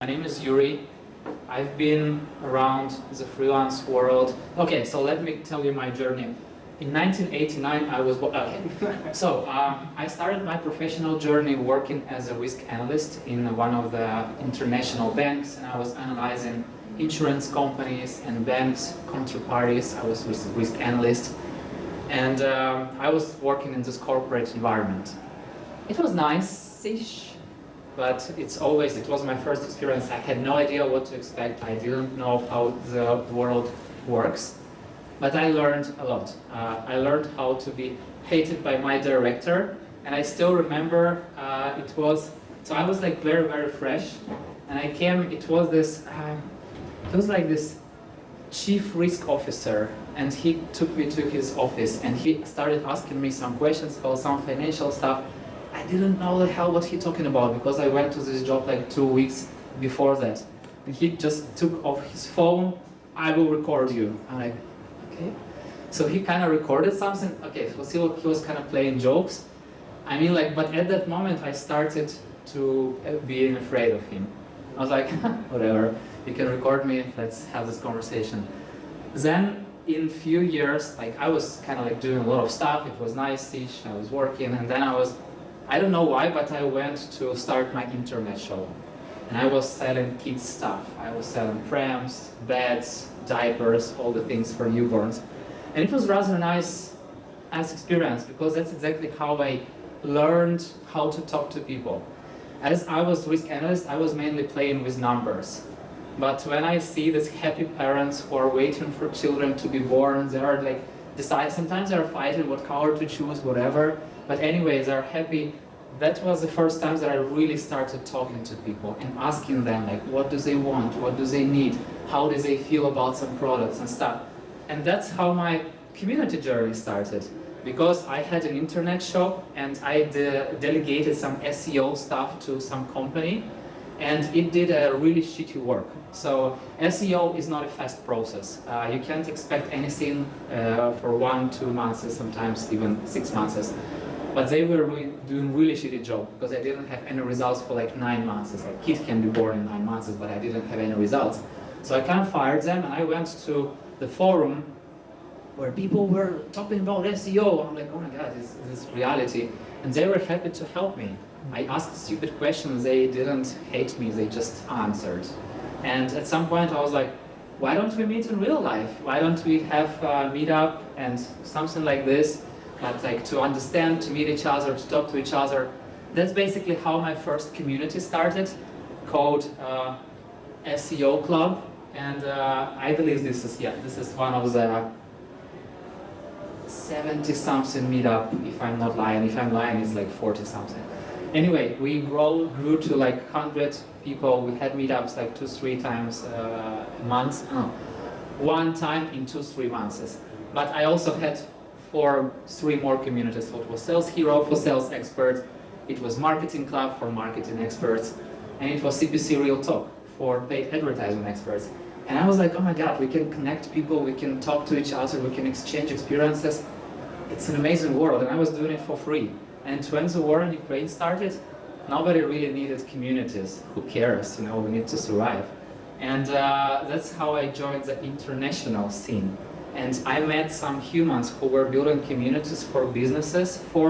My name is Yurii. I've been around the freelance world. Okay, so let me tell you my journey. In 1989, I was I started my professional journey working as a risk analyst in one of the international banks, and I was analyzing insurance companies and banks, counterparties. I was a risk analyst, and I was working in this corporate environment. It was nice-ish. But it was my first experience. I had no idea what to expect. I didn't know how the world works. But I learned a lot. I learned how to be hated by my director. And I still remember I was like very, very fresh. And it was like this chief risk officer. And he took me to his office and he started asking me some questions about some financial stuff. I didn't know the hell what he talking about because I went to this job like 2 weeks before that. And he just took off his phone, I will record you. I'm like, okay. So he kind of recorded something. Okay, so he was kind of playing jokes. I mean, but at that moment I started to being afraid of him. I was like, whatever, you can record me, let's have this conversation. Then in a few years, I was kind of doing a lot of stuff. It was nice-ish, I was working, and then I don't know why, but I went to start my internet shop. And I was selling kids stuff. I was selling prams, beds, diapers, all the things for newborns. And it was rather nice as experience because that's exactly how I learned how to talk to people. As I was risk analyst, I was mainly playing with numbers. But when I see these happy parents who are waiting for children to be born, they are sometimes they're fighting what color to choose, whatever. But anyways, they're happy. That was the first time that I really started talking to people and asking them, what do they want? What do they need? How do they feel about some products and stuff? And that's how my community journey started. Because I had an internet shop and I delegated some SEO stuff to some company and it did a really shitty work. So SEO is not a fast process. You can't expect anything for 1-2 months, sometimes even 6 months. But they were doing really shitty job because I didn't have any results for 9 months. It's kid can be born in 9 months, but I didn't have any results. So I kind of fired them and I went to the forum where people were talking about SEO. I'm like, oh my God, this is reality. And they were happy to help me. I asked stupid questions, they didn't hate me, they just answered. And at some point I was like, why don't we meet in real life? Why don't we have a meetup and something like this? But to understand, to meet each other, to talk to each other. That's basically how my first community started, called SEO Club. And I believe this is one of the 70-something meetup, if I'm not lying. If I'm lying, it's 40-something. Anyway, we grew to 100 people. We had meetups 2-3 times a month. No, one time in 2-3 months. But I also had 3 more communities. So it was Sales Hero for sales experts, it was Marketing Club for marketing experts, and it was CPC Real Talk for paid advertising experts. And I was like, oh my God, we can connect people, we can talk to each other, we can exchange experiences. It's an amazing world, and I was doing it for free. And when the war in Ukraine started, nobody really needed communities. Who cares? We need to survive. And that's how I joined the international scene. And I met some humans who were building communities for businesses for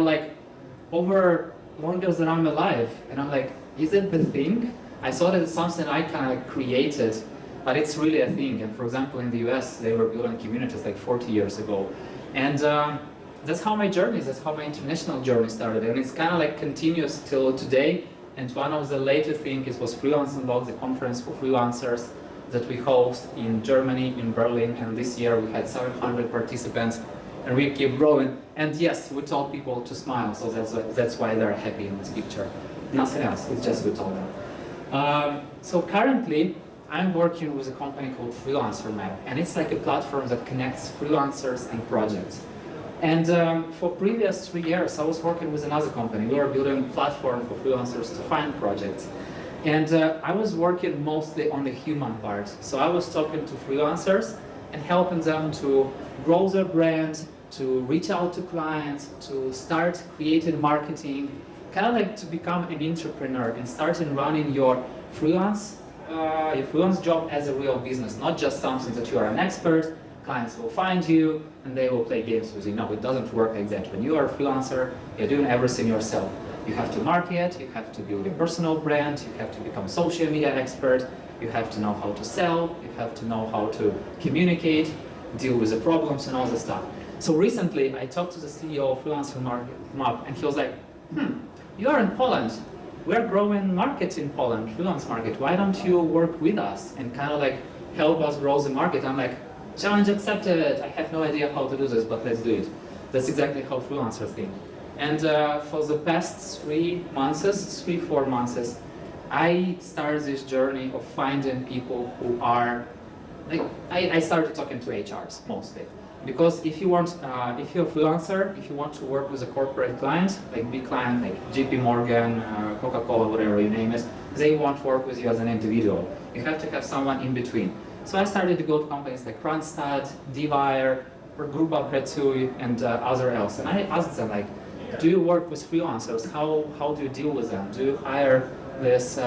over longer than I'm alive. And I'm like, is it the thing? I thought it's something I kind of created, but it's really a thing. And for example, in the US, they were building communities 40 years ago. And that's how my international journey started. And it's kind of continuous till today. And one of the latest things was Freelance Unlocked, the conference for freelancers that we host in Germany, in Berlin, and this year we had 700 participants, and we keep growing. And yes, we told people to smile, so that's why they're happy in this picture. Nothing else, it's just we told them. So currently, I'm working with a company called Freelancer Map, and it's a platform that connects freelancers and projects. And for previous 3 years, I was working with another company. We were building a platform for freelancers to find projects. And I was working mostly on the human part. So I was talking to freelancers and helping them to grow their brand, to reach out to clients, to start creating marketing, kind of to become an entrepreneur and starting running your freelance your freelance job as a real business, not just something that you are an expert, clients will find you and they will play games with you. No, it doesn't work like that. When you are a freelancer, you're doing everything yourself. You have to market, you have to build your personal brand, you have to become a social media expert, you have to know how to sell, you have to know how to communicate, deal with the problems and all this stuff. So recently, I talked to the CEO of Freelancer Map, and he was like, you are in Poland. We're growing markets in Poland, freelance market. Why don't you work with us and kind of like help us grow the market? I'm like, challenge accepted. I have no idea how to do this, but let's do it. That's exactly how freelancers think. And for the past 4 months, I started this journey of finding people who are, like, I started talking to HRs mostly. Because if you're a freelancer, if you want to work with a corporate client, like big client, like JP Morgan, Coca-Cola, whatever you name it, they won't work with you as an individual. You have to have someone in between. So I started to go to companies like Randstad, Divire, or Grupa Pretui, and other else. And I asked them, like, do you work with freelancers? How do you deal with them? Do you hire this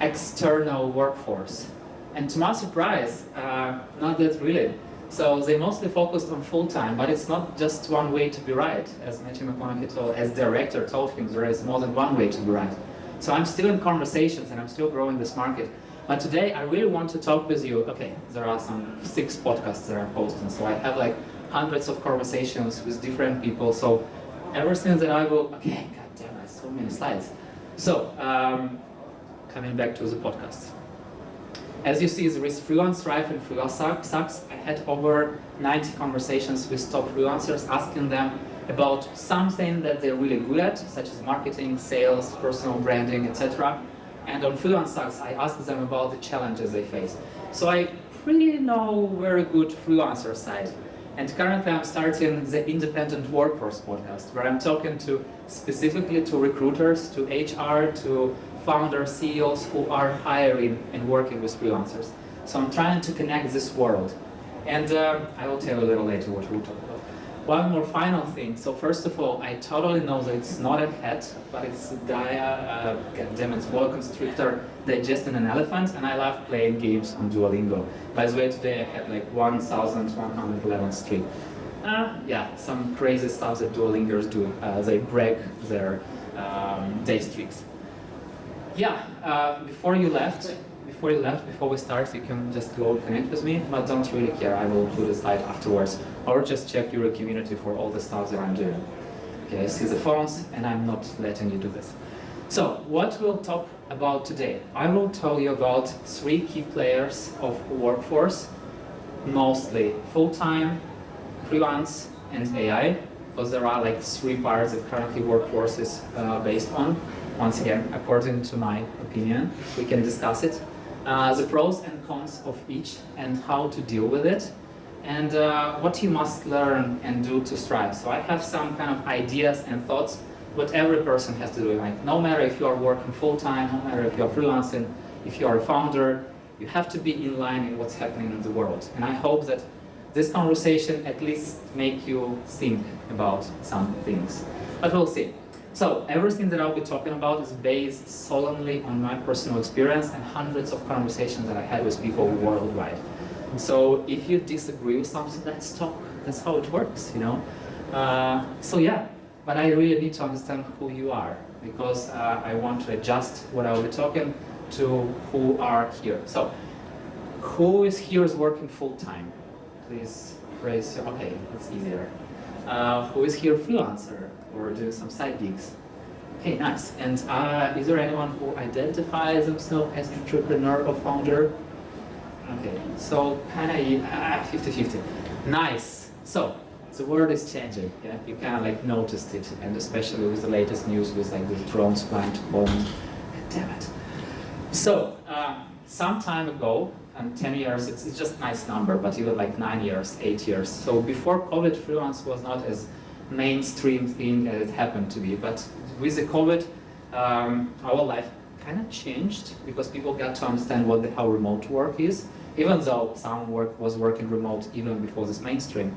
external workforce? And to my surprise, not that really. So they mostly focused on full-time, but it's not just one way to be right. As Matthew McConaughey told, as director told him, there is more than one way to be right. So I'm still in conversations and I'm still growing this market. But today I really want to talk with you. Okay, there are some 6 podcasts that I'm posting, so I have like hundreds of conversations with different people. So everything that I will, okay, god damn it, so many slides. So, coming back to the podcast. As you see, there is Freelance Thrive and Freelance Sucks. I had over 90 conversations with top freelancers, asking them about something that they're really good at, such as marketing, sales, personal branding, etc. And on Freelance Sucks, I asked them about the challenges they face. So I really know very good freelancer side. And currently I'm starting the Independent Workforce podcast, where I'm talking specifically to recruiters, to HR, to founders, CEOs who are hiring and working with freelancers. So I'm trying to connect this world. And I will tell you a little later what we'll talk about. One more final thing. So first of all, I totally know that it's not a hat, but it's a boa constrictor digesting an elephant, and I love playing games on Duolingo. By the way, today I had like 1,111 streak. Yeah, some crazy stuff that Duolingers do. They break their day streaks. Yeah, before we start, you can just go connect with me, but don't really care, I will do the slide afterwards, or just check your community for all the stuff that I'm doing. Okay, I see the phones, and I'm not letting you do this. So, what we'll talk about today? I will tell you about 3 key players of workforce, mostly full-time, freelance, and AI, because there are like 3 parts that currently workforce is based on. Once again, according to my opinion, we can discuss it. The pros and cons of each and how to deal with it, and what you must learn and do to strive. So I have some kind of ideas and thoughts what every person has to do. Like, no matter if you are working full-time, no matter if you are freelancing, if you are a founder, you have to be in line in what's happening in the world. And I hope that this conversation at least make you think about some things. But we'll see. So everything that I'll be talking about is based solely on my personal experience and hundreds of conversations that I had with people worldwide. So if you disagree with something, let's talk. That's how it works, you know. So yeah, but I really need to understand who you are, because I want to adjust what I'll be talking to who are here. So who is here is working full time? Please raise your, okay, that's easier. Who is here freelancer or doing some side gigs? Okay, nice. And is there anyone who identifies themselves as an entrepreneur or founder? Okay, so kind of 50-50. Nice. So the world is changing. Yeah, you kind of like noticed it, and especially with the latest news with like the drones flying to Poland. Damn it. So some time ago, and 10 years, it's just a nice number, but even like 9 years, 8 years. So before COVID, freelance was not as mainstream thing as it happened to be. But with the COVID, our life kind of changed because people got to understand how remote work is, even though some work was working remote even before this mainstream.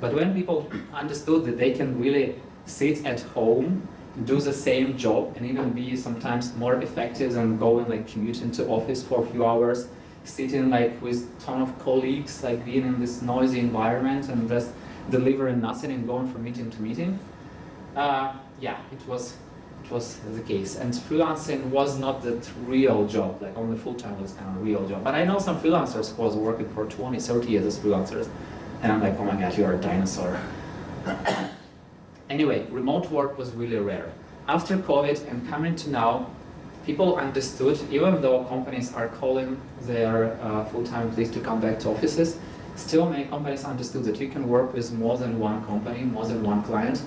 But when people understood that they can really sit at home do the same job and even be sometimes more effective than going like commuting to office for a few hours, sitting like with ton of colleagues, like being in this noisy environment and just delivering nothing and going from meeting to meeting. Yeah, it was the case. And freelancing was not the real job, like only full-time was kind of a real job. But I know some freelancers who was working for 20, 30 years as freelancers. And I'm like, oh my God, you're a dinosaur. Anyway, remote work was really rare. After COVID and coming to now, people understood, even though companies are calling their full-time employees to come back to offices, still many companies understood that you can work with more than one company, more than one client,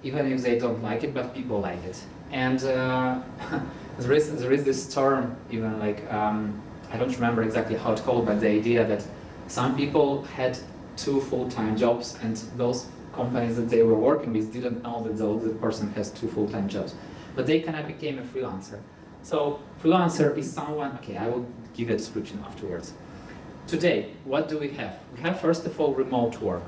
even if they don't like it, but people like it. And there is this term, even like, I don't remember exactly how it's called, but the idea that some people had 2 full-time jobs and those companies that they were working with didn't know that the person has 2 full-time jobs. But they kind of became a freelancer. So freelancer is someone, okay, I will give a description afterwards. Today, what do we have? We have first of all remote work.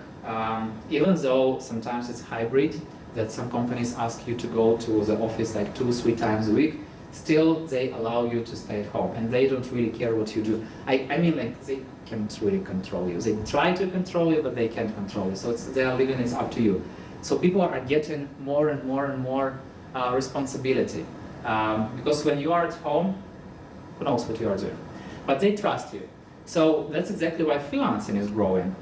Even though sometimes it's hybrid, that some companies ask you to go to the office like 2-3 times a week, still they allow you to stay at home and they don't really care what you do. I mean, like, they can't really control you. They try to control you, but they can't control you. So their living is up to you. So people are getting more and more and more responsibility. Because when you are at home, who knows what you are doing? But they trust you. So that's exactly why freelancing is growing.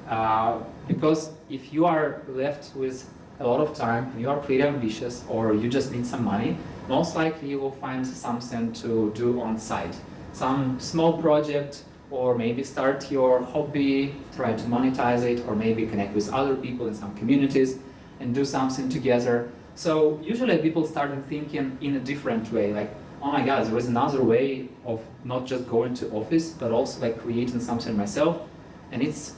Because if you are left with a lot of time, and you are pretty ambitious, or you just need some money, most likely you will find something to do on site. Some small project, or maybe start your hobby, try to monetize it, or maybe connect with other people in some communities and do something together. So usually people start thinking in a different way, like, oh my God, there is another way of not just going to office, but also like creating something myself. And it's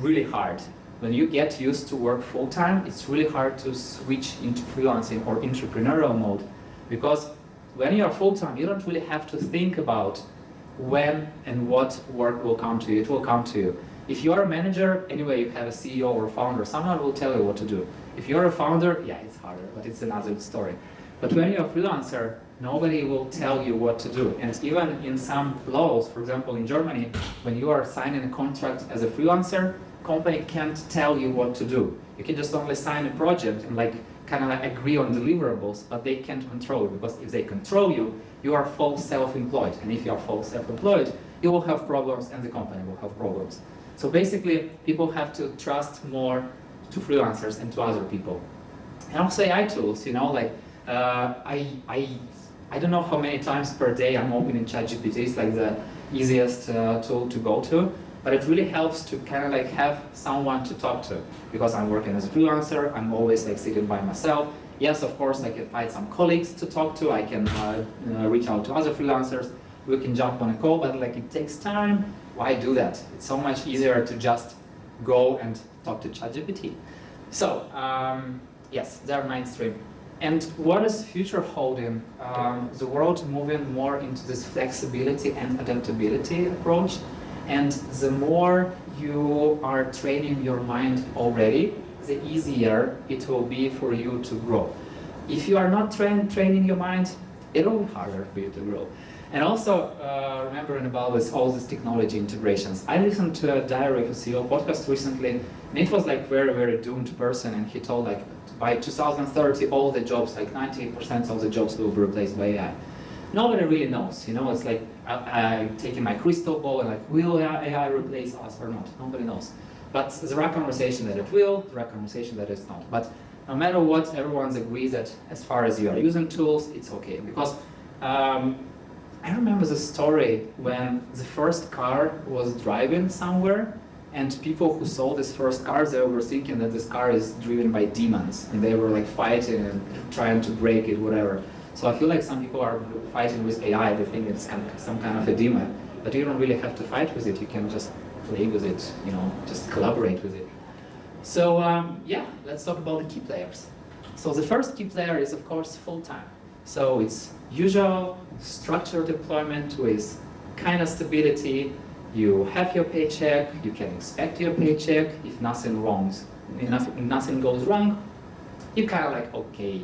really hard. When you get used to work full-time, it's really hard to switch into freelancing or entrepreneurial mode. Because when you're full-time, you don't really have to think about when and what work will come to you. It will come to you. If you're a manager, anyway, you have a CEO or a founder, someone will tell you what to do. If you're a founder, yeah, it's harder, but it's another story. But when you're a freelancer, nobody will tell you what to do. And even in some laws, for example, in Germany, when you are signing a contract as a freelancer, company can't tell you what to do. You can just only sign a project and like kind of like agree on deliverables, but they can't control you, because if they control you, you are full self-employed. And if you are full self-employed, you will have problems and the company will have problems. So basically, people have to trust more to freelancers and to other people. And also AI tools, you know, like I don't know how many times per day I'm opening ChatGPT. It's like the easiest tool to go to. But it really helps to kind of like have someone to talk to, because I'm working as a freelancer. I'm always like sitting by myself. Yes, of course, I can find some colleagues to talk to. I can reach out to other freelancers. We can jump on a call, but like it takes time. Why do that? It's so much easier to just go and talk to ChatGPT. So yes, they're mainstream. And what is future holding? The world moving more into this flexibility and adaptability approach. And the more you are training your mind already, the easier it will be for you to grow. If you are not training your mind, it will be harder for you to grow. And also, remembering about all these technology integrations. I listened to a Diary of a CEO podcast recently, and it was like very, very doomed person, and he told like, by 2030, all the jobs, like 98% of the jobs will be replaced by AI. Nobody really knows, you know, it's like I'm taking my crystal ball and like, will AI replace us or not? Nobody knows. But there are conversations that it will, there are conversations that it's not. But no matter what, everyone agrees that as far as you are using tools, it's okay. Because I remember the story when the first car was driving somewhere, and people who saw this first car, they were thinking that this car is driven by demons, and they were like fighting and trying to break it, whatever. So I feel like some people are fighting with AI, they think it's some kind of a demon, but you don't really have to fight with it, you can just play with it, you know, just collaborate with it. So yeah, let's talk about the key players. So the first key player is of course full-time. So it's usual structured employment with kind of stability. You have your paycheck, you can expect your paycheck. If nothing goes wrong, you kind of like, okay,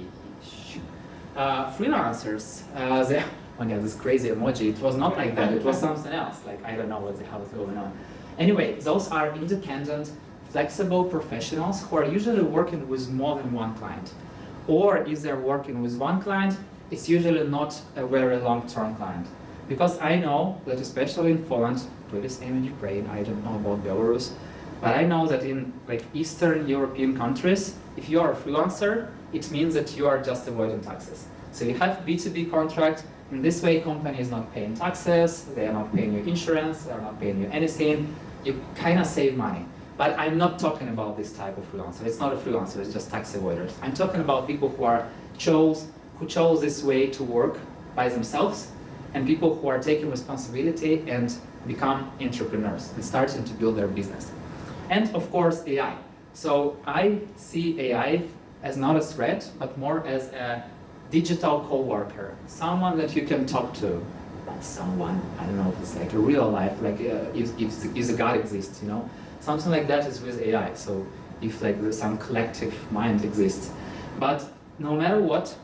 Freelancers, oh yeah, this crazy emoji, it was not like that, it was something else, like I don't know what the hell is going on. Anyway, those are independent, flexible professionals who are usually working with more than one client. Or if they're working with one client, it's usually not a very long-term client. Because I know that especially in Poland, maybe same in Ukraine, I don't know about Belarus, but I know that in like Eastern European countries, if you are a freelancer, it means that you are just avoiding taxes. So you have B2B contract, in this way company is not paying taxes, they are not paying you insurance, they are not paying you anything, you kind of save money. But I'm not talking about this type of freelancer. It's not a freelancer, it's just tax avoiders. I'm talking about people who chose this way to work by themselves, and people who are taking responsibility and become entrepreneurs and starting to build their business. And of course, AI. So I see AI as not a threat, but more as a digital co-worker, someone that you can talk to. Someone, I don't know if it's like a real life, like if a God exists, you know? Something like that is with AI, so if like there's some collective mind exists. But no matter what,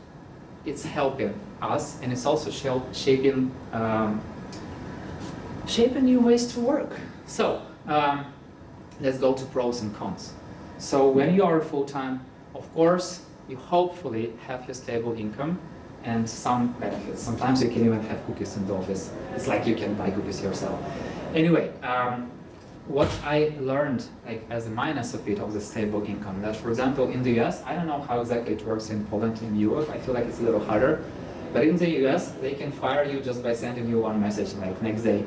it's helping us, and it's also shaping new ways to work. So let's go to pros and cons. So when you are full-time, of course, you hopefully have your stable income and some benefits. Sometimes you can even have cookies in the office. It's like you can buy cookies yourself. Anyway, what I learned like as a minus of it, of the stable income, that for example in the US, I don't know how exactly it works in Poland and Europe, I feel like it's a little harder, but in the US they can fire you just by sending you one message like next day,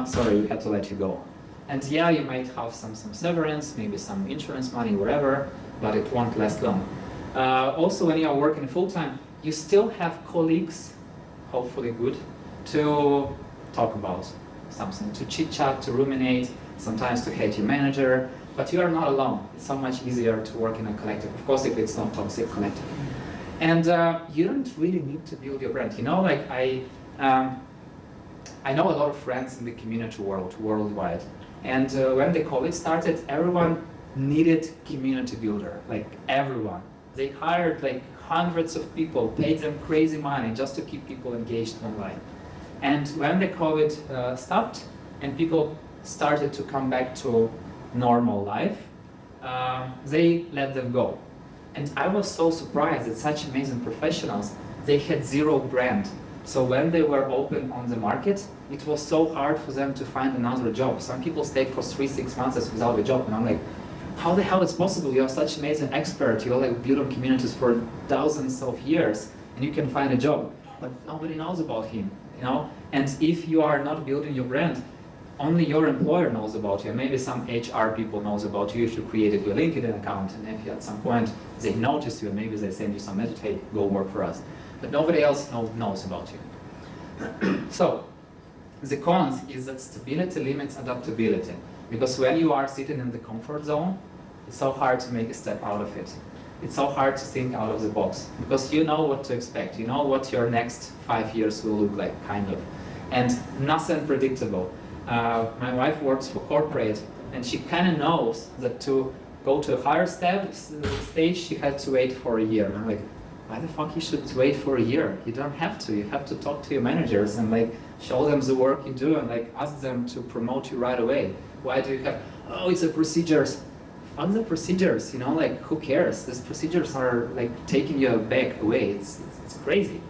sorry, we had to let you go. And yeah, you might have some severance, maybe some insurance money, whatever, but it won't last long. Also when you are working full-time, you still have colleagues, hopefully good, to talk about something, to chit-chat, to ruminate, sometimes to hate your manager, but you are not alone. It's so much easier to work in a collective, of course if it's not toxic collective. And you don't really need to build your brand. You know, like I know a lot of friends in the community worldwide, and when the COVID started, everyone needed community builder, like everyone. They hired like hundreds of people, paid them crazy money just to keep people engaged online. And when the COVID stopped and people started to come back to normal life, they let them go. And I was so surprised that such amazing professionals, they had zero brand. So when they were open on the market, it was so hard for them to find another job. Some people stayed for 3-6 months without a job, and I'm like, how the hell is possible? You're such an amazing expert, you're like building communities for thousands of years, and you can find a job, but nobody knows about him, you know? And if you are not building your brand, only your employer knows about you, and maybe some HR people knows about you if you created your LinkedIn account, and if at some point they notice you, and maybe they send you some message, hey, go work for us. But nobody else knows about you. So, the cons is that stability limits adaptability, because when you are sitting in the comfort zone, it's so hard to make a step out of it. It's so hard to think out of the box, because you know what to expect, you know what your next 5 years will look like, kind of, and nothing predictable. My wife works for corporate, and she kind of knows that to go to a higher stage, she had to wait for a year. And I'm like, why the fuck you should wait for a year? You don't have to. You have to talk to your managers and like show them the work you do and like ask them to promote you right away. Why do you have, oh, it's the procedures. Fuck the procedures, you know, like who cares? These procedures are like taking your back away. It's crazy.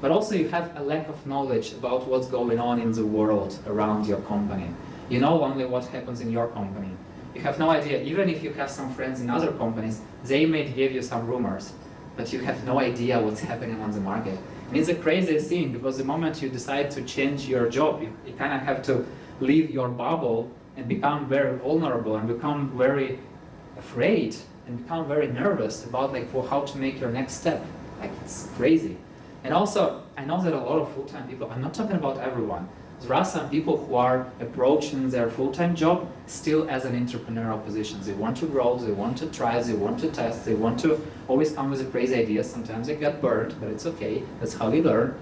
But also you have a lack of knowledge about what's going on in the world around your company. You know only what happens in your company. You have no idea, even if you have some friends in other companies, they may give you some rumors, but you have no idea what's happening on the market. And it's a crazy thing, because the moment you decide to change your job, you kind of have to leave your bubble and become very vulnerable and become very afraid and become very nervous about like how to make your next step. Like it's crazy. And also, I know that a lot of full-time people, I'm not talking about everyone, there are some people who are approaching their full-time job still as an entrepreneurial position. They want to grow, they want to try, they want to test, they want to always come with crazy ideas. Sometimes they get burned, but it's okay, that's how we learn.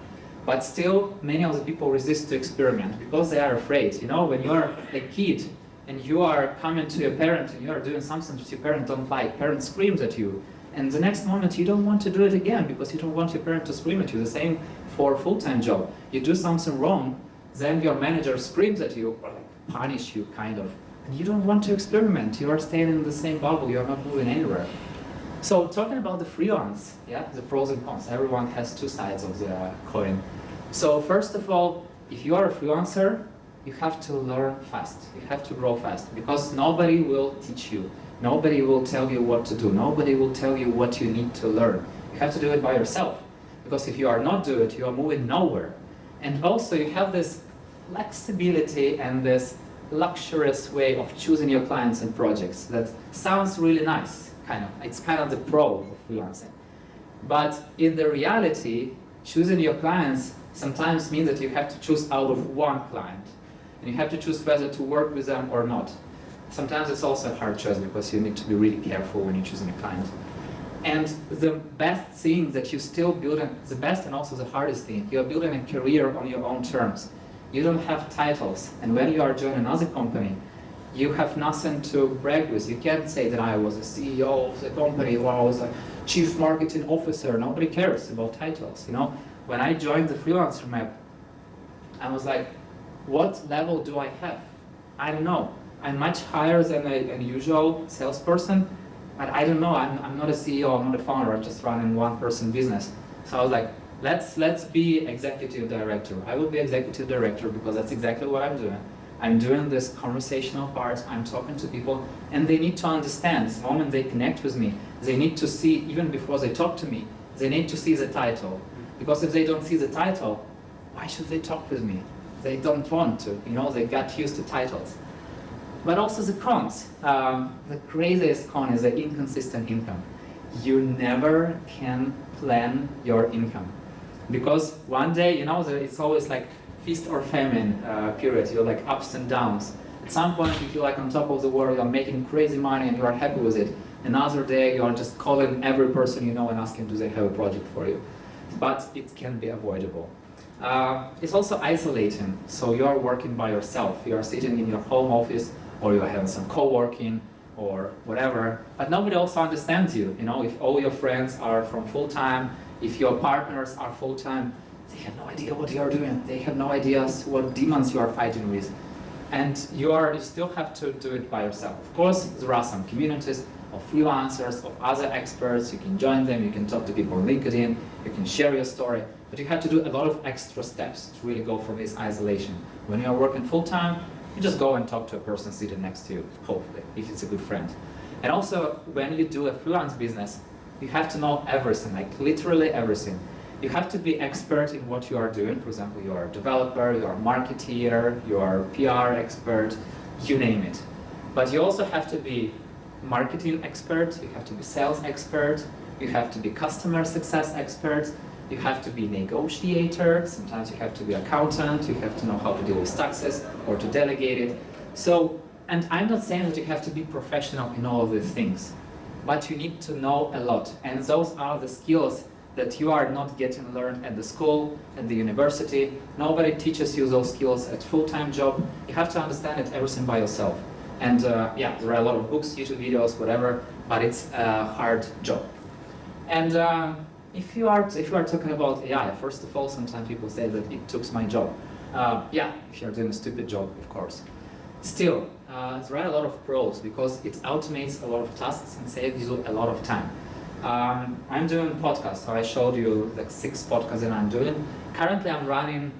But still, many of the people resist to experiment because they are afraid. You know, when you're a kid and you are coming to your parent and you are doing something that your parent don't like, parent screams at you, And the next moment you don't want to do it again because you don't want your parent to scream at you. The same for a full-time job. You do something wrong, then your manager screams at you or like punish you kind of. And you don't want to experiment. You are staying in the same bubble. You are not moving anywhere. So talking about the freelance, yeah, the pros and cons. Everyone has two sides of the coin. So first of all, if you are a freelancer, you have to learn fast. You have to grow fast because nobody will teach you. Nobody will tell you what to do. Nobody will tell you what you need to learn. You have to do it by yourself. Because if you are not doing it, you are moving nowhere. And also you have this flexibility and this luxurious way of choosing your clients and projects that sounds really nice, kind of. It's kind of the pro of freelancing. But in the reality, choosing your clients sometimes means that you have to choose out of one client. And you have to choose whether to work with them or not. Sometimes it's also a hard choice because you need to be really careful when you're choosing a client. And the best thing that you still building, the best and also the hardest thing, you're building a career on your own terms. You don't have titles. And when you are joining another company, you have nothing to brag with. You can't say that I was a CEO of the company or I was a chief marketing officer. Nobody cares about titles, you know. When I joined the freelancer map, I was like, what level do I have? I don't know. I'm much higher than a usual salesperson, but I don't know. I'm not a CEO, I'm not a founder, I'm just running one-person business. So I was like, let's be executive director. I will be executive director because that's exactly what I'm doing. I'm doing this conversational part, I'm talking to people, and they need to understand the moment they connect with me, they need to see, even before they talk to me, they need to see the title. Because if they don't see the title, why should they talk with me? They don't want to, you know, they got used to titles. But also the cons. The craziest con is the inconsistent income. You never can plan your income. Because one day, you know, it's always like feast or famine period. You're like ups and downs. At some point you feel like on top of the world, you're making crazy money and you are happy with it. Another day you are just calling every person you know and asking do they have a project for you. But it can be avoidable. It's also isolating. So you are working by yourself. You are sitting in your home office or you're having some co-working or whatever, but nobody also understands you. You know, if all your friends are from full-time, if your partners are full-time, they have no idea what you are doing. They have no idea what demons you are fighting with. And you still have to do it by yourself. Of course, there are some communities of freelancers, of other experts. You can join them, you can talk to people on LinkedIn, you can share your story, but you have to do a lot of extra steps to really go from this isolation. When you are working full-time, you just go and talk to a person sitting next to you, hopefully, if it's a good friend. And also, when you do a freelance business, you have to know everything, like literally everything. You have to be expert in what you are doing. For example, you are a developer, you are a marketeer, you are a PR expert, you name it. But you also have to be marketing expert, you have to be sales expert, you have to be customer success expert, you have to be negotiator, sometimes you have to be accountant, you have to know how to deal with taxes or to delegate it. So, and I'm not saying that you have to be professional in all of these things, but you need to know a lot. And those are the skills that you are not getting learned at the school, at the university. Nobody teaches you those skills at full-time job. You have to understand it everything by yourself. And yeah, there are a lot of books, YouTube videos, whatever, but it's a hard job. And if you are talking about AI, first of all, sometimes people say that it took my job. Yeah, if you're doing a stupid job, of course. Still, there are a lot of pros because it automates a lot of tasks and saves you a lot of time. I'm doing podcasts, so I showed you like 6 podcasts that I'm doing. Currently, I'm running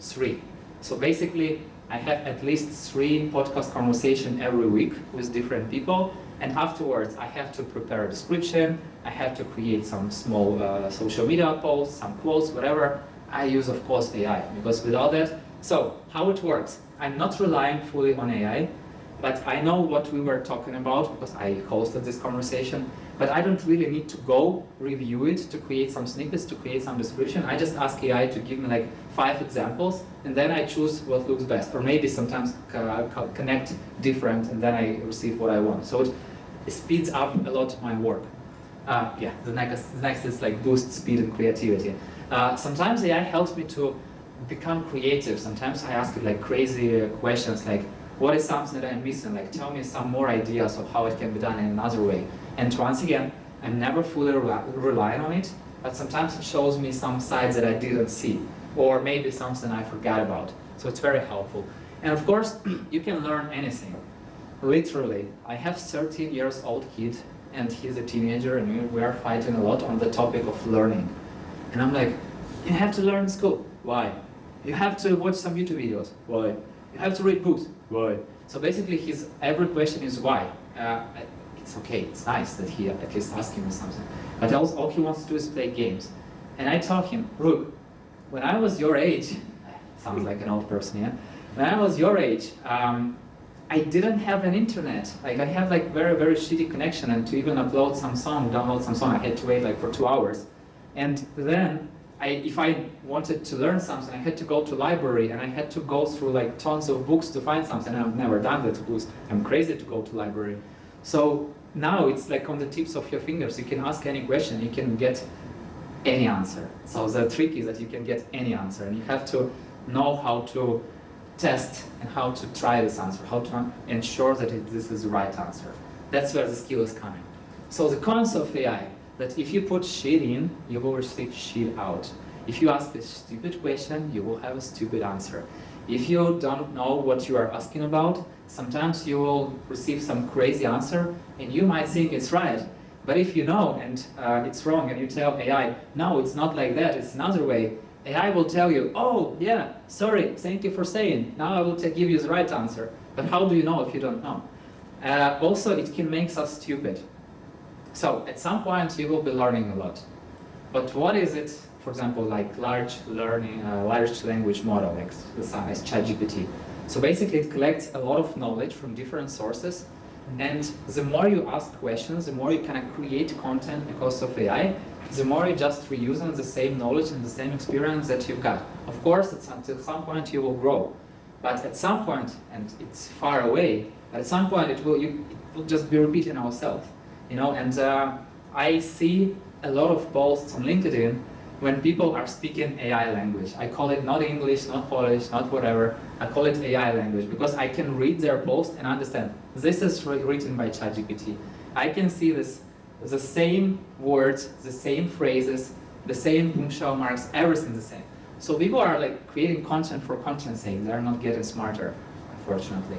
3. So basically, I have at least 3 podcast conversations every week with different people. And afterwards, I have to prepare a description. I have to create some small social media posts, some quotes, whatever. I use, of course, AI because without that, so how it works. I'm not relying fully on AI, but I know what we were talking about because I hosted this conversation. But I don't really need to go review it to create some snippets, to create some description. I just ask AI to give me like 5 examples, and then I choose what looks best. Or maybe sometimes connect different, and then I receive what I want. So it speeds up a lot my work. Yeah, the next is like boost speed and creativity. Sometimes AI helps me to become creative. Sometimes I ask it like crazy questions like, what is something that I'm missing? Like, tell me some more ideas of how it can be done in another way. And once again, I'm never fully relying on it, but sometimes it shows me some sides that I didn't see, or maybe something I forgot about. So it's very helpful. And of course, you can learn anything. Literally, I have 13 years old kid, and he's a teenager, and we are fighting a lot on the topic of learning. And I'm like, you have to learn in school. Why? You have to watch some YouTube videos. Why? You have to read books. Why? So basically, his every question is why. It's okay, it's nice that he at least asking me something. But also, all he wants to do is play games. And I tell him, look, when I was your age, sounds like an old person, yeah? When I was your age, I didn't have an internet. Like I have like very, very shitty connection, and to even upload some song, download some song, I had to wait like for 2 hours. And then if I wanted to learn something, I had to go to library, and I had to go through like tons of books to find something. I've never done that because I'm crazy to go to library. So now it's like on the tips of your fingers. You can ask any question, you can get any answer. So the trick is that you can get any answer, and you have to know how to test and how to try this answer, how to ensure that this is the right answer. That's where the skill is coming. So the cons of AI, that if you put shit in, you will receive shit out. If you ask a stupid question, you will have a stupid answer. If you don't know what you are asking about, sometimes you will receive some crazy answer, and you might think it's right. But if you know and it's wrong, and you tell AI, no, it's not like that, it's another way, AI will tell you, oh, yeah, sorry, thank you for saying. Now I will give you the right answer. But how do you know if you don't know? Also, it can make us stupid. So at some point, you will be learning a lot. But what is it, for example, like large language model, like the size ChatGPT? So basically, it collects a lot of knowledge from different sources. And the more you ask questions, the more you kind of create content because of AI, the more you just reusing the same knowledge and the same experience that you've got. Of course, until some point you will grow. But at some point, and it's far away, but at some point it will just be repeating ourselves. You know, and I see a lot of posts on LinkedIn when people are speaking AI language. I call it not English, not Polish, not whatever. I call it AI language because I can read their post and understand this is written by ChatGPT. I can see the same words, the same phrases, the same boomshell marks, everything the same. So people are like creating content for content's sake. They're not getting smarter, unfortunately.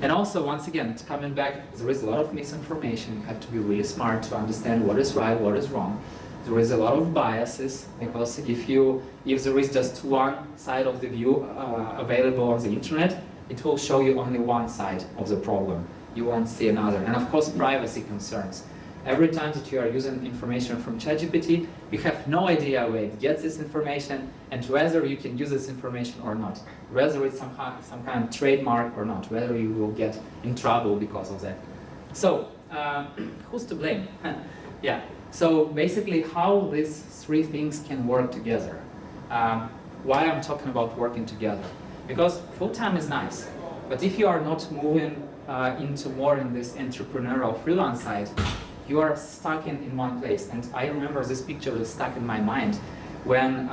And also, once again, it's coming back, there is a lot of misinformation. You have to be really smart to understand what is right, what is wrong. There is a lot of biases because if there is just one side of the view available on the internet, it will show you only one side of the problem. You won't see another. And of course, privacy concerns. Every time that you are using information from ChatGPT, you have no idea where it gets this information and whether you can use this information or not, whether it's some kind of trademark or not, whether you will get in trouble because of that. So, who's to blame? Yeah. So basically, how these three things can work together. Why I'm talking about working together? Because full-time is nice, but if you are not moving into more in this entrepreneurial freelance side, you are stuck in one place. And I remember this picture was stuck in my mind when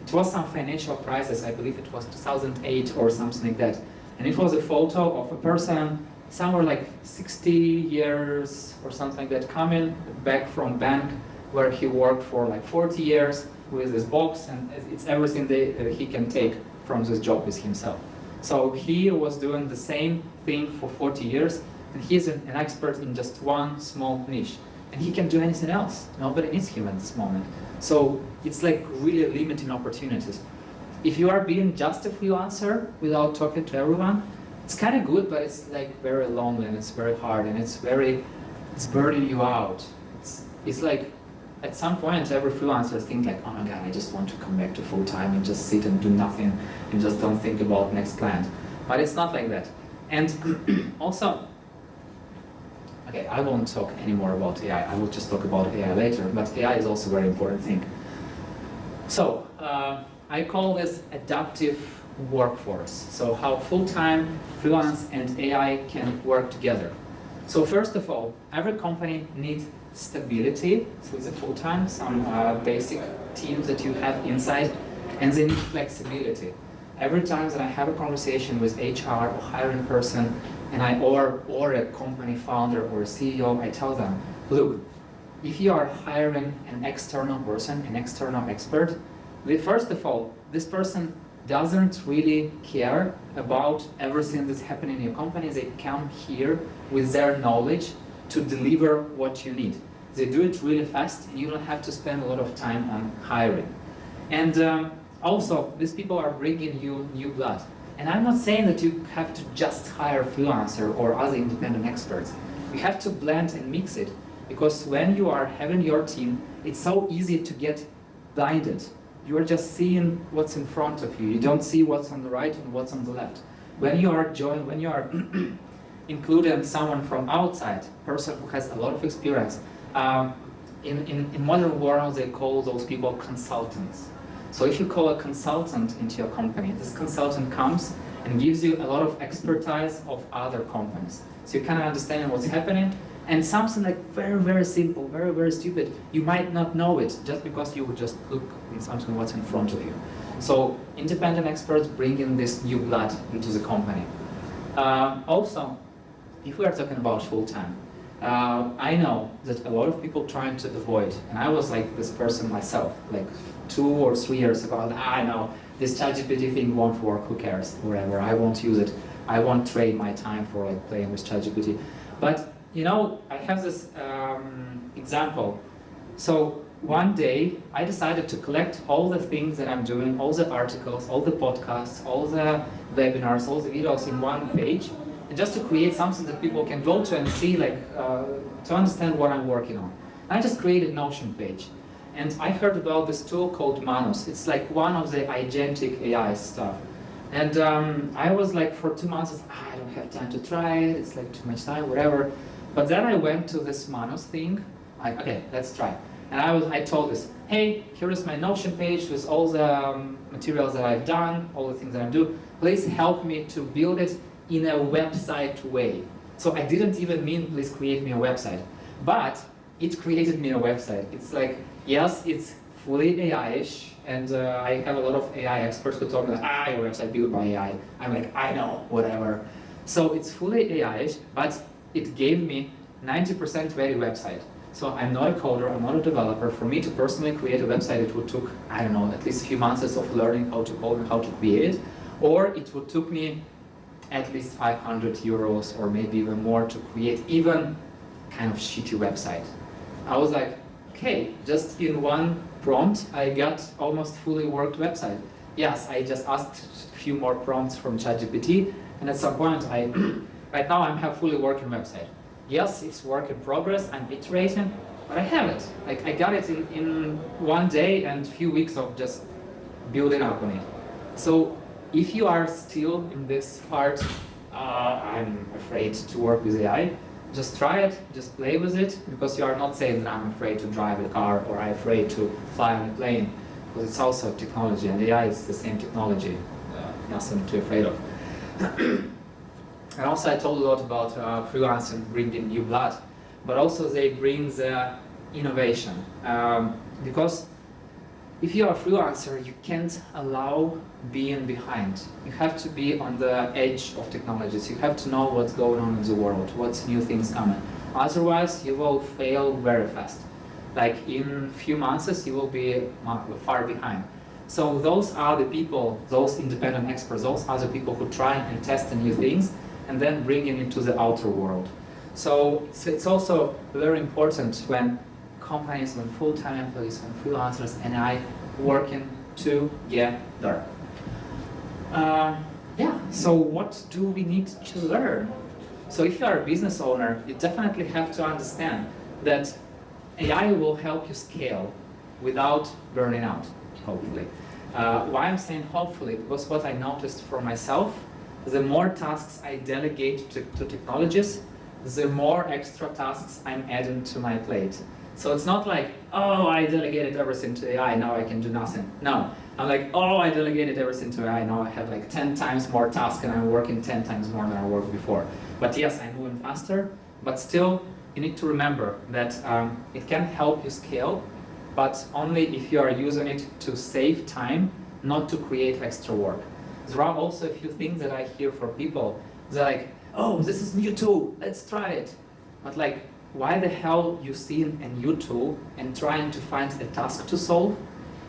it was some financial crisis. I believe it was 2008 or something like that. And it was a photo of a person somewhere like 60 years or something like that, coming back from bank where he worked for like 40 years with his box, and it's everything that he can take from this job with himself. So he was doing the same thing for 40 years, and he's an expert in just one small niche. And he can do anything else. Nobody needs him at this moment. So it's like really limiting opportunities. If you are being just a freelancer without talking to everyone, it's kind of good, but it's like very lonely and it's very hard and it's burning you out. It's like at some point every freelancer thinks like, oh my god, I just want to come back to full time and just sit and do nothing and just don't think about next client. But it's not like that. And also, okay, I won't talk anymore about AI. I will just talk about AI later, but AI is also a very important thing. So, I call this adaptive workforce. So how full-time, freelance, and AI can work together. So first of all, every company needs stability. So it's a full-time, some basic teams that you have inside, and they need flexibility. Every time that I have a conversation with HR or hiring person, and or a company founder or a CEO, I tell them, look, if you are hiring an external person, an external expert, first of all, this person doesn't really care about everything that's happening in your company. They come here with their knowledge to deliver what you need. They do it really fast, and you don't have to spend a lot of time on hiring. And also, these people are bringing you new blood. And I'm not saying that you have to just hire a freelancer or other independent experts. You have to blend and mix it, because when you are having your team, it's so easy to get blinded. You are just seeing what's in front of you. You don't see what's on the right and what's on the left. When you are including someone from outside, person who has a lot of experience, in modern world they call those people consultants. So if you call a consultant into your company, this consultant comes and gives you a lot of expertise of other companies. So you kind of understand what's happening, and something like very, very simple, very, very stupid, you might not know it just because you would just look in something what's in front of you. So independent experts bring in this new blood into the company. Also, if we are talking about full-time, I know that a lot of people trying to avoid, and I was like this person myself, like 2 or 3 years ago, I know this ChatGPT thing won't work, who cares, whatever, I won't use it, I won't trade my time for like playing with ChatGPT. But you know, I have this example. So one day I decided to collect all the things that I'm doing, all the articles, all the podcasts, all the webinars, all the videos in one page, and just to create something that people can go to and see, like to understand what I'm working on. And I just created Notion page. And I heard about this tool called Manus. It's like one of the agentic AI stuff. And I was like, for 2 months, I don't have time to try it, it's like too much time, whatever. But then I went to this Manus thing, like, okay, let's try. And I told this, hey, here is my Notion page with all the materials that I've done, all the things that I do. Please help me to build it in a website way. So I didn't even mean, please create me a website. But it created me a website. It's like, yes, it's fully AI-ish, and I have a lot of AI experts who talk about, your website built by AI. I'm like, I know, whatever. So it's fully AI-ish, but it gave me 90% ready website. So I'm not a coder, I'm not a developer. For me to personally create a website, it would took, I don't know, at least a few months of learning how to code and how to create it. Or it would took me at least 500 euros or maybe even more to create even kind of shitty website. I was like, okay, just in one prompt, I got almost fully worked website. Yes, I just asked a few more prompts from ChatGPT, and at some point, right now I have fully working website. Yes, it's work in progress, I'm iterating, but I have it. Like I got it in one day and a few weeks of just building up on it. So if you are still in this part, I'm afraid to work with AI, just try it, just play with it, because you are not saying that I'm afraid to drive a car or I'm afraid to fly on a plane, because it's also technology, and AI is the same technology, nothing to be afraid of. And also I told a lot about freelancing bringing new blood, but also they bring the innovation, because if you are a freelancer, you can't allow being behind. You have to be on the edge of technologies. You have to know what's going on in the world, what's new things coming. Otherwise, you will fail very fast. Like in a few months, you will be far behind. So those are the people, those independent experts, those are the people who try and test the new things and then bring it into the outer world. So it's also very important when companies, when full-time employees, when freelancers and I working together. Yeah, so what do we need to learn? So if you are a business owner, you definitely have to understand that AI will help you scale without burning out, hopefully. Why I'm saying hopefully? Because what I noticed for myself, the more tasks I delegate to technologies, the more extra tasks I'm adding to my plate. So it's not like, oh, I delegated everything to AI, now I can do nothing. No, I'm like, oh, I delegated everything to AI, now I have like 10 times more tasks and I'm working 10 times more than I worked before. But yes, I'm moving faster, but still, you need to remember that it can help you scale, but only if you are using it to save time, not to create extra work. There are also a few things that I hear from people. They're like, oh, this is new tool, let's try it. But like, why the hell you see a new tool and trying to find a task to solve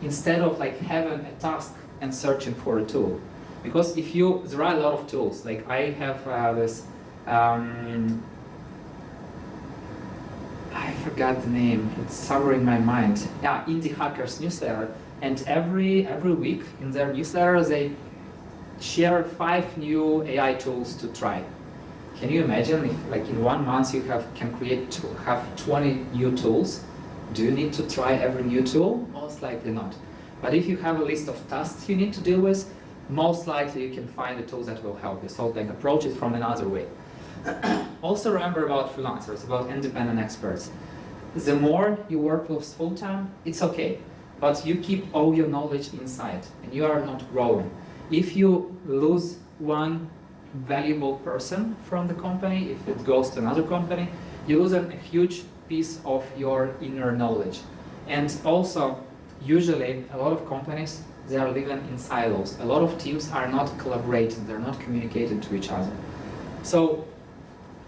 instead of like having a task and searching for a tool? Because there are a lot of tools. Like I have this, I forgot the name. It's somewhere in my mind. Yeah, Indie Hackers newsletter. And every week in their newsletter they share 5 new AI tools to try. Can you imagine if, like, in 1 month you have 20 new tools? Do you need to try every new tool? Most likely not. But if you have a list of tasks you need to deal with, most likely you can find the tools that will help you. So like approach it from another way. Also remember about freelancers, about independent experts. The more you work with full-time, it's okay. But you keep all your knowledge inside and you are not growing. If you lose one valuable person from the company, if it goes to another company, you lose a huge piece of your inner knowledge. And also, usually, a lot of companies, they are living in silos. A lot of teams are not collaborating, they're not communicating to each other. So,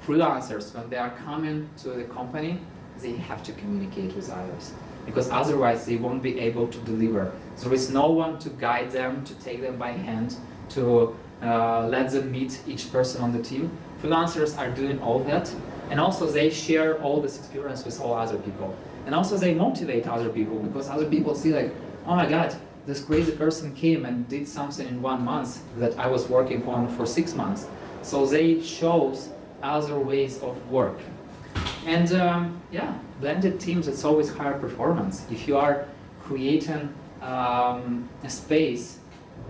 freelancers, when they are coming to the company, they have to communicate with others, because otherwise they won't be able to deliver. There is no one to guide them, to take them by hand, to let them meet each person on the team. Freelancers are doing all that, and also they share all this experience with all other people. And also they motivate other people, because other people see like, oh my god, this crazy person came and did something in 1 month that I was working on for 6 months. So they shows other ways of work. And yeah, blended teams, it's always higher performance. If you are creating a space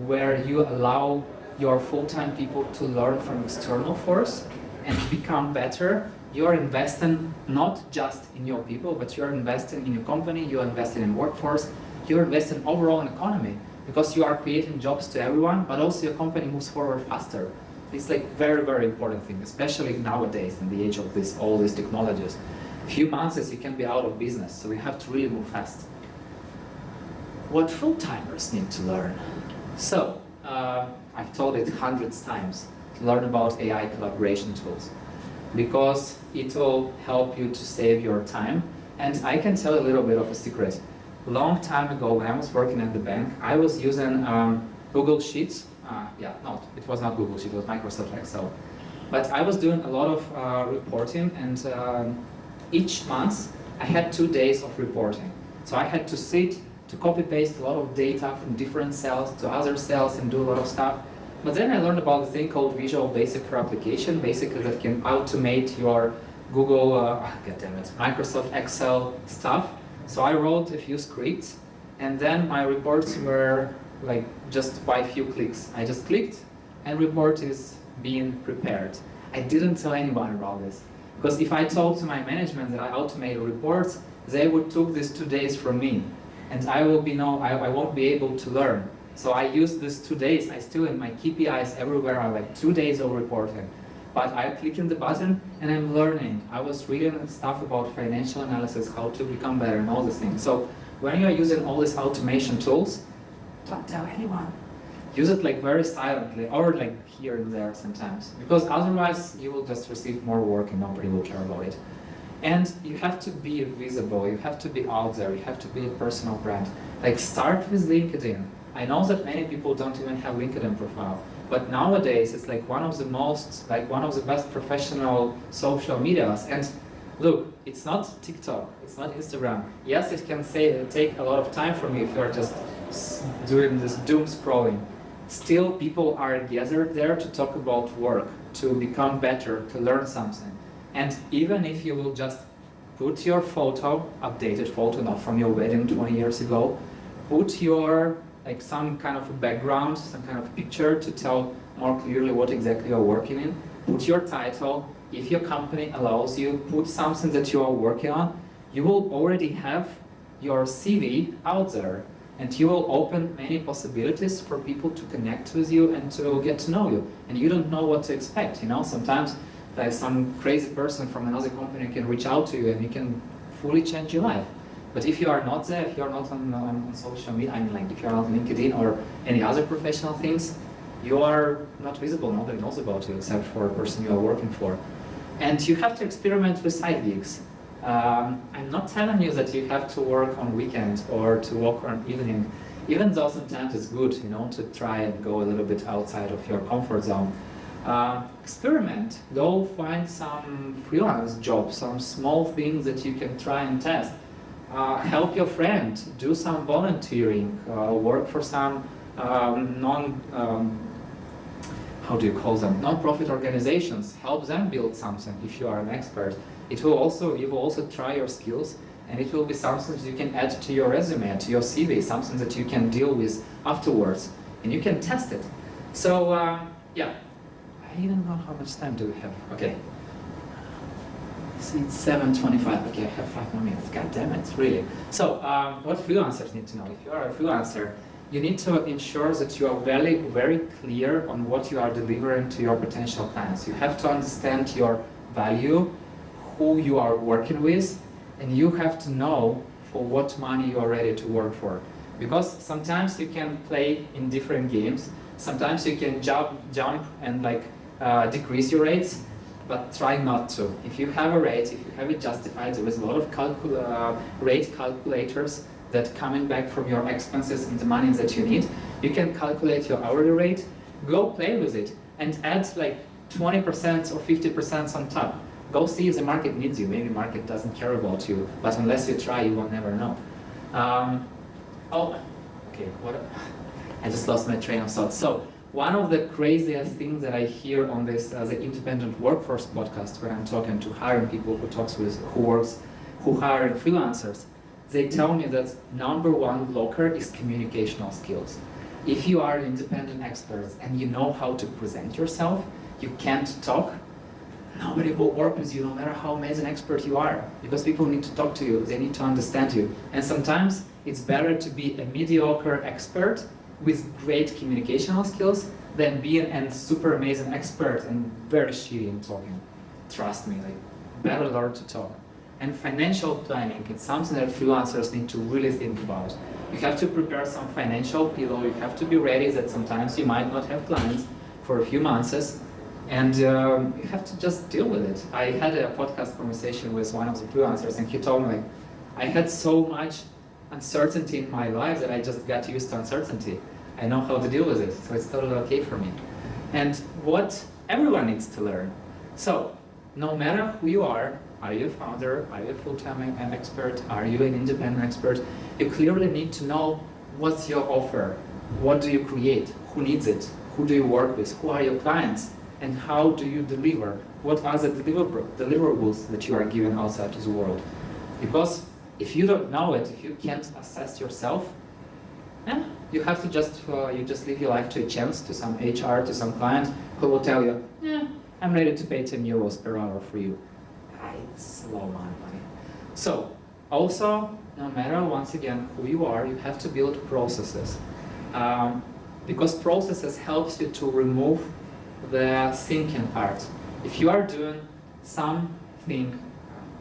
where you allow your full-time people to learn from external force and become better, you are investing not just in your people, but you're investing in your company, you're investing in workforce, you're investing overall in economy, because you are creating jobs to everyone, but also your company moves forward faster. It's like very, very important thing, especially nowadays in the age of all these technologies. A few months you can be out of business, so we have to really move fast. What full-timers need to learn? So, I've told it hundreds of times, to learn about AI collaboration tools, because it will help you to save your time. And I can tell a little bit of a secret. A long time ago, when I was working at the bank, I was using Google Sheets. It was not Google Sheets, it was Microsoft Excel. But I was doing a lot of reporting, and each month I had 2 days of reporting. So I had to sit to copy-paste a lot of data from different cells to other cells and do a lot of stuff. But then I learned about a thing called Visual Basic for Application, basically that can automate your Google, Microsoft Excel stuff. So I wrote a few scripts, and then my reports were like just by a few clicks. I just clicked, and report is being prepared. I didn't tell anyone about this, because if I told to my management that I automated reports, they would took these 2 days from me, and I won't be able to learn. So I used these 2 days. I still in my KPIs everywhere are like 2 days of reporting. But I click on the button and I'm learning. I was reading stuff about financial analysis, how to become better, and all these things. So when you're using all these automation tools, don't tell anyone. Use it like very silently, or like here and there sometimes, because otherwise you will just receive more work and nobody will care about it. And you have to be visible, you have to be out there, you have to be a personal brand. Like start with LinkedIn. I know that many people don't even have LinkedIn profile, but nowadays it's like one of the best professional social medias. And look, it's not TikTok, it's not Instagram. Yes, it can take a lot of time from you if you're just doing this doom scrolling. Still, people are gathered there to talk about work, to become better, to learn something. And even if you will just put your photo, updated photo, not from your wedding 20 years ago, put your some kind of a background, some kind of picture to tell more clearly what exactly you're working in, put your title. If your company allows you, put something that you are working on, you will already have your CV out there, and you will open many possibilities for people to connect with you and to get to know you. And you don't know what to expect, sometimes some crazy person from another company can reach out to you and you can fully change your life. But if you are not there, if you are not on social media, if you are on LinkedIn or any other professional things, you are not visible, nobody knows about you except for a person you are working for. And you have to experiment with side gigs. I'm not telling you that you have to work on weekends or to work on evening, even though sometimes it's good, you know, to try and go a little bit outside of your comfort zone. Experiment, go find some freelance jobs, some small things that you can try and test. Help your friend, do some volunteering, work for some how do you call them, non-profit organizations, help them build something if you are an expert. You will also try your skills, and it will be something that you can add to your resume, to your CV, something that you can deal with afterwards, and you can test it. So, yeah, I don't know how much time do we have. Okay. See, it's 7:25. Okay, I have 5 more minutes. God damn it, really. So, what freelancers need to know? If you are a freelancer, you need to ensure that you are very, very clear on what you are delivering to your potential clients. You have to understand your value, who you are working with, and you have to know for what money you are ready to work for. Because sometimes you can play in different games. Sometimes you can jump and decrease your rates, but try not to. If you have a rate, if you have it justified, there is a lot of rate calculators that coming back from your expenses and the money that you need. You can calculate your hourly rate, go play with it, and add like 20% or 50% on top. Go see if the market needs you. Maybe the market doesn't care about you, but unless you try, you will never know. I just lost my train of thought. So one of the craziest things that I hear on this the independent workforce podcast, when I'm talking to hiring people who hire freelancers, they tell me that #1 blocker is communicational skills. If you are an independent expert and you know how to present yourself, you can't talk, nobody will work with you no matter how amazing expert you are, because people need to talk to you, they need to understand you. And sometimes it's better to be a mediocre expert with great communicational skills than being a super amazing expert and very shitty in talking. Trust me, better learn to talk. And financial planning, it's something that freelancers need to really think about. You have to prepare some financial pillow, you have to be ready that sometimes you might not have clients for a few months, and you have to just deal with it. I had a podcast conversation with one of the freelancers, and he told me, I had so much uncertainty in my life that I just got used to uncertainty. I know how to deal with it, so it's totally okay for me. And what everyone needs to learn. So, no matter who you are you a founder, are you a full-time expert, are you an independent expert, you clearly need to know what's your offer, what do you create, who needs it, who do you work with, who are your clients, and how do you deliver, what are the deliverables that you are giving outside to the world. Because if you don't know it, if you can't assess yourself, you have to just leave your life to a chance, to some HR, to some client who will tell you, I'm ready to pay 10 euros per hour for you. It's a low amount of money. So, also, no matter, once again, who you are, you have to build processes. Because processes helps you to remove the thinking part. If you are doing something,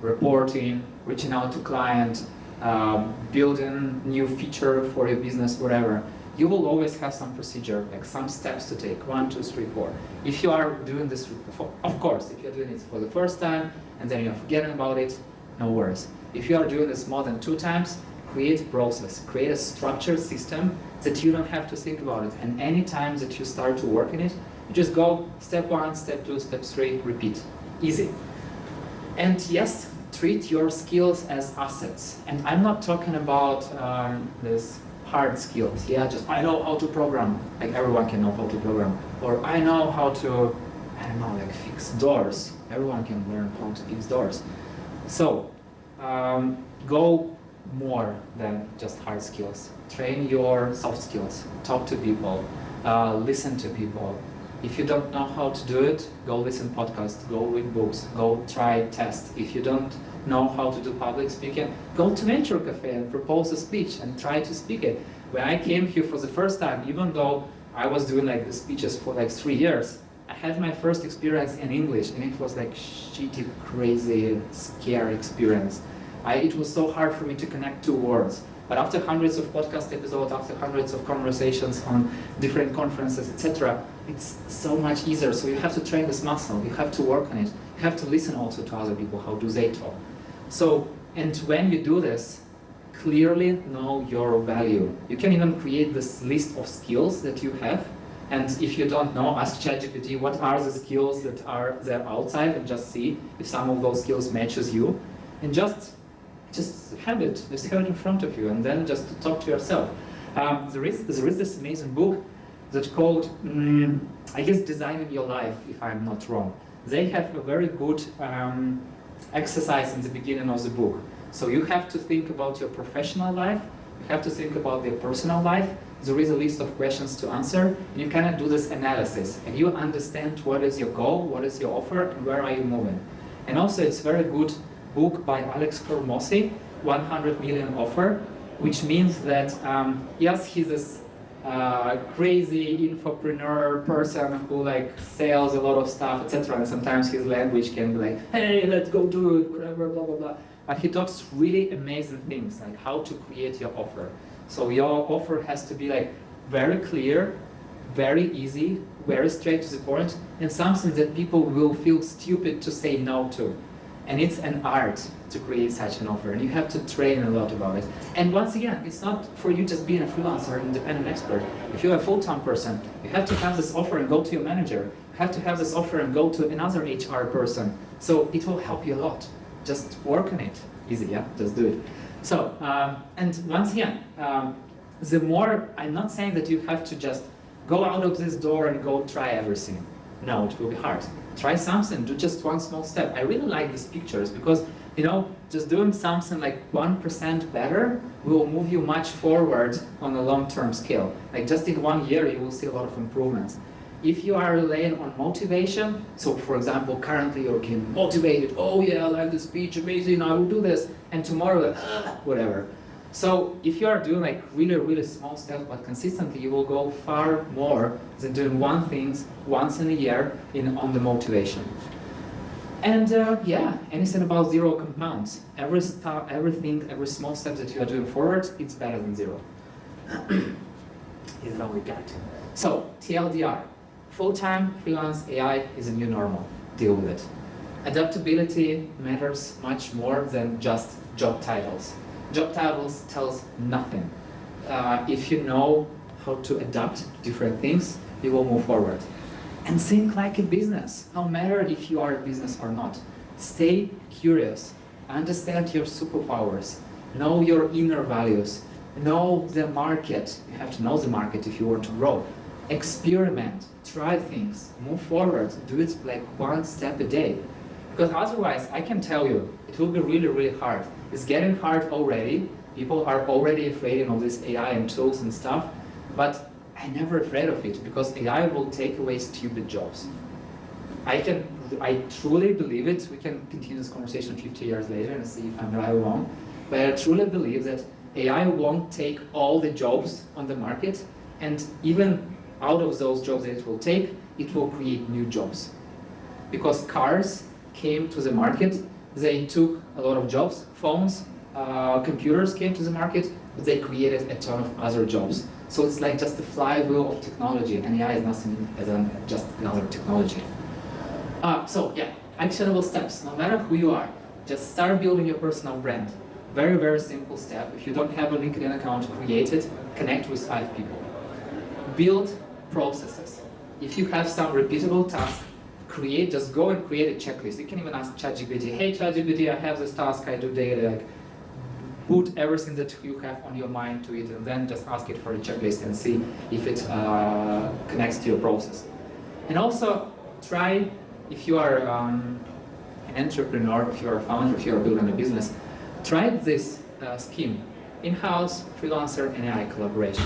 reporting, reaching out to client, building new feature for your business, whatever, you will always have some procedure, like some steps to take, 1, 2, 3, 4. If you are doing this, of course, if you're doing it for the first time, and then you're forgetting about it, no worries. If you are doing this more than 2 times, create a process, create a structured system that you don't have to think about it. And any time that you start to work in it, you just go step 1, step 2, step 3, repeat. Easy. And yes, treat your skills as assets. And I'm not talking about this hard skills. Yeah, just I know how to program. Like everyone can know how to program. Or I know how to, fix doors. Everyone can learn how to fix doors. So, go more than just hard skills. Train your soft skills. Talk to people. Listen to people. If you don't know how to do it, go listen podcasts, go read books, go try test. If you don't know how to do public speaking, go to Venture Cafe and propose a speech and try to speak it. When I came here for the first time, even though I was doing the speeches for 3 years, I had my first experience in English, and it was shitty, crazy, scary experience. It was so hard for me to connect 2 words. But after hundreds of podcast episodes, after hundreds of conversations on different conferences, etc., it's so much easier. So you have to train this muscle. You have to work on it. You have to listen also to other people. How do they talk? So, and when you do this, clearly know your value. You can even create this list of skills that you have. And if you don't know, ask ChatGPT what are the skills that are there outside, and just see if some of those skills matches you. And just have it in front of you, and then just talk to yourself. There is this amazing book that's called, I guess, Designing Your Life, if I'm not wrong. They have a very good exercise in the beginning of the book. So you have to think about your professional life, you have to think about your personal life. There is a list of questions to answer, and you kind of do this analysis, and you understand what is your goal, what is your offer, and where are you moving. And also it's a very good book by Alex Hormozi, 100 Million Offer, which means that, yes, he's this crazy infopreneur person who like sells a lot of stuff, etc. And sometimes his language can be like, hey, let's go do it, whatever, blah, blah, blah. But he talks really amazing things, like how to create your offer. So your offer has to be like very clear, very easy, very straight to the point, and something that people will feel stupid to say no to. And it's an art to create such an offer, and you have to train a lot about it. And once again, it's not for you just being a freelancer, independent expert. If you're a full-time person, you have to have this offer and go to your manager. You have to have this offer and go to another HR person. So it will help you a lot. Just work on it. Easy, yeah? Just do it. So, and once again, the more, I'm not saying that you have to just go out of this door and go try everything. No, it will be hard. Try something, do just one small step. I really like these pictures because, you know, just doing something like 1% better will move you much forward on a long-term scale. Like just in 1 year, you will see a lot of improvements. If you are relying on motivation, so for example, currently you're getting motivated, oh yeah, I like this speech, amazing, I will do this, and tomorrow, whatever. So if you are doing like really, really small steps, but consistently, you will go far more than doing one thing once in a year on the motivation. And yeah, anything about zero compounds. Everything, every small step that you are doing forward, it's better than zero. Is how we got. So TLDR, full-time freelance AI is a new normal. Deal with it. Adaptability matters much more than just job titles. Job titles tells nothing. If you know how to adapt to different things, you will move forward. And think like a business. No matter if you are a business or not. Stay curious. Understand your superpowers. Know your inner values. Know the market. You have to know the market if you want to grow. Experiment. Try things. Move forward. Do it like one step a day. Because otherwise, I can tell you, it will be really, really hard. It's getting hard already. People are already afraid of this AI and tools and stuff. But I'm never afraid of it because AI will take away stupid jobs. I truly believe it. We can continue this conversation 50 years later and see if I'm right or wrong. But I truly believe that AI won't take all the jobs on the market, and even out of those jobs that it will take, it will create new jobs. Because cars came to the market, they took a lot of jobs. Phones, computers came to the market, but they created a ton of other jobs. So it's like just the flywheel of technology, and AI is nothing other than just another technology. So yeah, actionable steps. No matter who you are, just start building your personal brand. Very, very simple step. If you don't have a LinkedIn account, create it. Connect with 5 people. Build processes. If you have some repeatable task, just go and create a checklist. You can even ask ChatGPT, hey ChatGPT, I have this task I do daily. Like, put everything that you have on your mind to it, and then just ask it for a checklist and see if it connects to your process. And also try, if you are an entrepreneur, if you are a founder, if you are building a business, try this scheme: in-house, freelancer, and AI collaboration.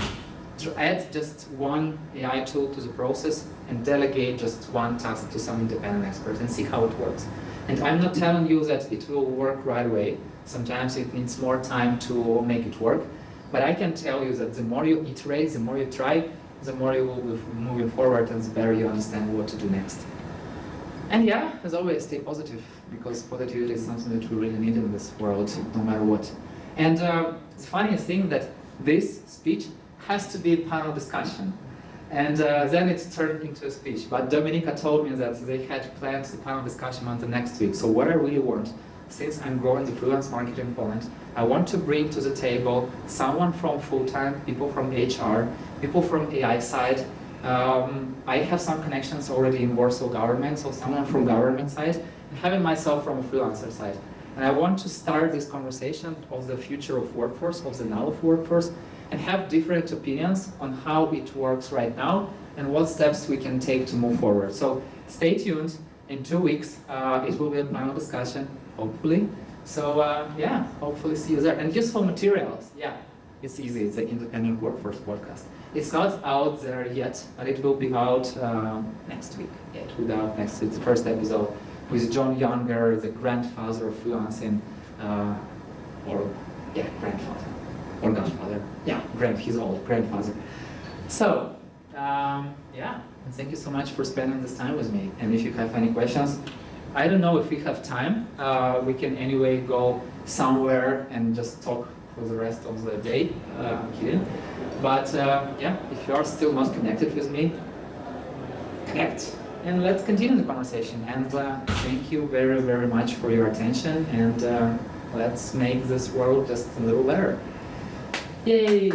Add just one AI tool to the process and delegate just one task to some independent expert and see how it works. And I'm not telling you that it will work right away. Sometimes it needs more time to make it work. But I can tell you that the more you iterate, the more you try, the more you will be moving forward and the better you understand what to do next. And yeah, as always, stay positive, because positivity is something that we really need in this world, no matter what. And the funniest thing that this speech has to be a panel discussion. And then it turned into a speech. But Dominika told me that they had planned the panel discussion on the next week. So what I really want since I'm growing the freelance market in Poland, I want to bring to the table someone from full-time, people from HR, people from AI side. I have some connections already in Warsaw government, so someone from government side, and having myself from a freelancer side. And I want to start this conversation of the future of workforce, of the now of workforce, and have different opinions on how it works right now and what steps we can take to move forward. So stay tuned. In 2 weeks, it will be a panel discussion, hopefully. So yeah, hopefully see you there. And useful materials, yeah, it's easy. It's the Independent Workforce podcast. It's not out there yet, but it will be out next week. Yeah, it will be out next week. It's the first episode with John Younger, the grandfather of freelancing, grandfather, or godfather. Yeah, he's old, grandfather. So, yeah, and thank you so much for spending this time with me. And if you have any questions, I don't know if we have time. We can anyway go somewhere and just talk for the rest of the day. I'm kidding. But yeah, if you are still not connected with me, connect. And let's continue the conversation. And thank you very, very much for your attention. And let's make this world just a little better. Yay!